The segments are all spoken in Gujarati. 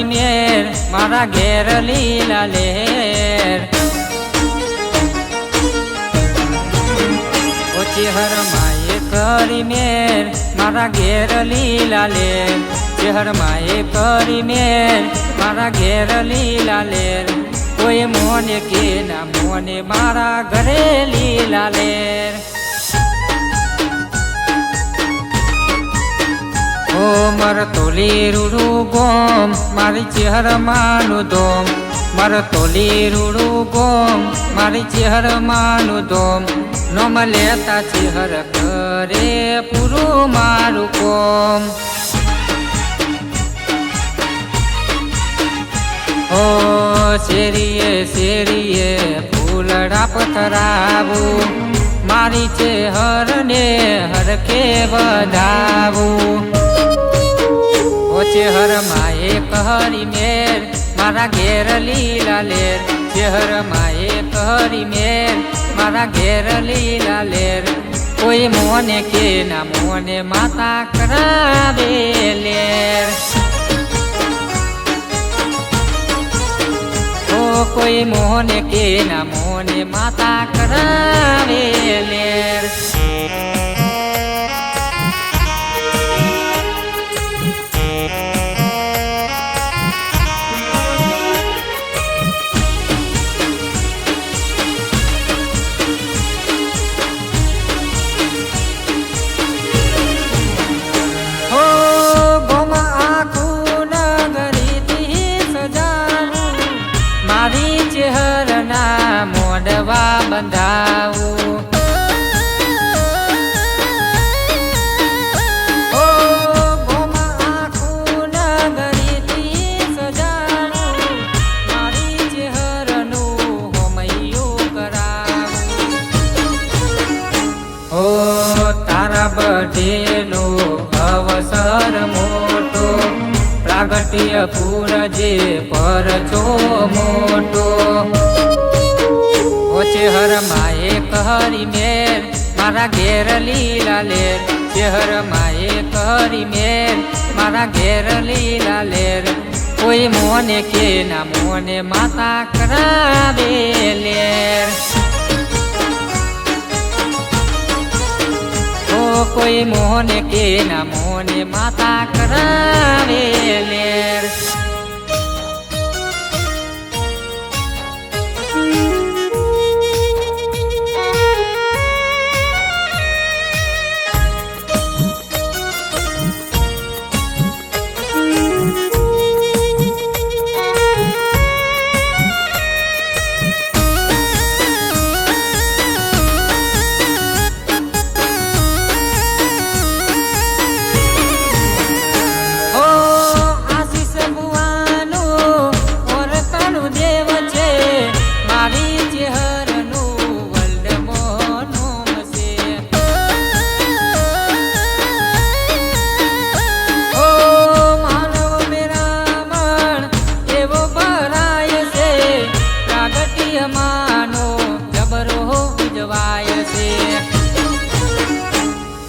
કરી મેર મારા ઘેર લીલા લેર ચેહર માએ કરી મેર મારા ઘેર લીલા લેર ચેહર માએ કરી મેર મારા ઘેર લીલા લેર કોઈ મોને કે ના મોને મારા ઘરે લીલા લેર ઓ મર તોલી રૂડું ગોમ મારી ચેહર માનું દોમ મર તોલી રૂડું ગોમ મારી ચેહર માનું દોમ નોમ લેતા ચેહર કરે પૂરું મારું કોમ ઓ શેરીએ શેરીએ ફૂલડા પથરાવું મારી ચેહર ને હરખે વધાવું ઓ ચેહર માએ કહરી મેર મારા ઘેર લીલા લેર ચેહર માએ કહરી મેર મારા ઘેર લીલા લેર કોઈ મોને કે ના મોને માતા કરાવે લેર ઓ કોઈ મોને કે ના મોને માતા કરાવે લેર મોડવા બંધાવું ઓ ગોમાં આખું નગરીથી સજાવું મારી ચેહરનું હોમૈયું કરાવું ઓ તારા બર્થડેનો અવસર મોટો પ્રાગટ્ય પૂરજે પરચો મોટો ચેહર માએ કહરી મેર મારા ઘેર લીલા લેર ચેહર માએ કહરી મેર મારા ઘેર લીલા લેર કોઈ મોને કે ના મોને માતા કરાવે લેર ઓ કોઈ મોને કે ના મોને માતા કરાવે લેર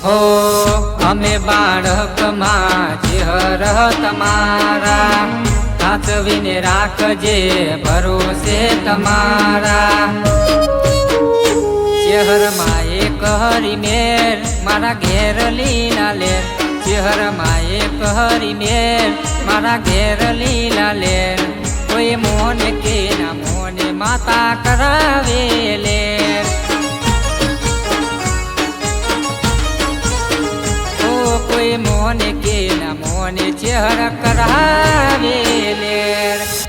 હો અમે બાળકમાં ચેહર તમારા સાચવીને રાખજે ભરોસે તમારા ચેહર માએ કહરી મેર મારા ઘેર લીલા લેર ચેહર માએ કહરી મેર મારા ઘેર લીલા લેર કોઈ મોને કે ના મોને માતા કરાવે લેર કોઈ મોને કે ના મોને ચેહર કરાવે લેર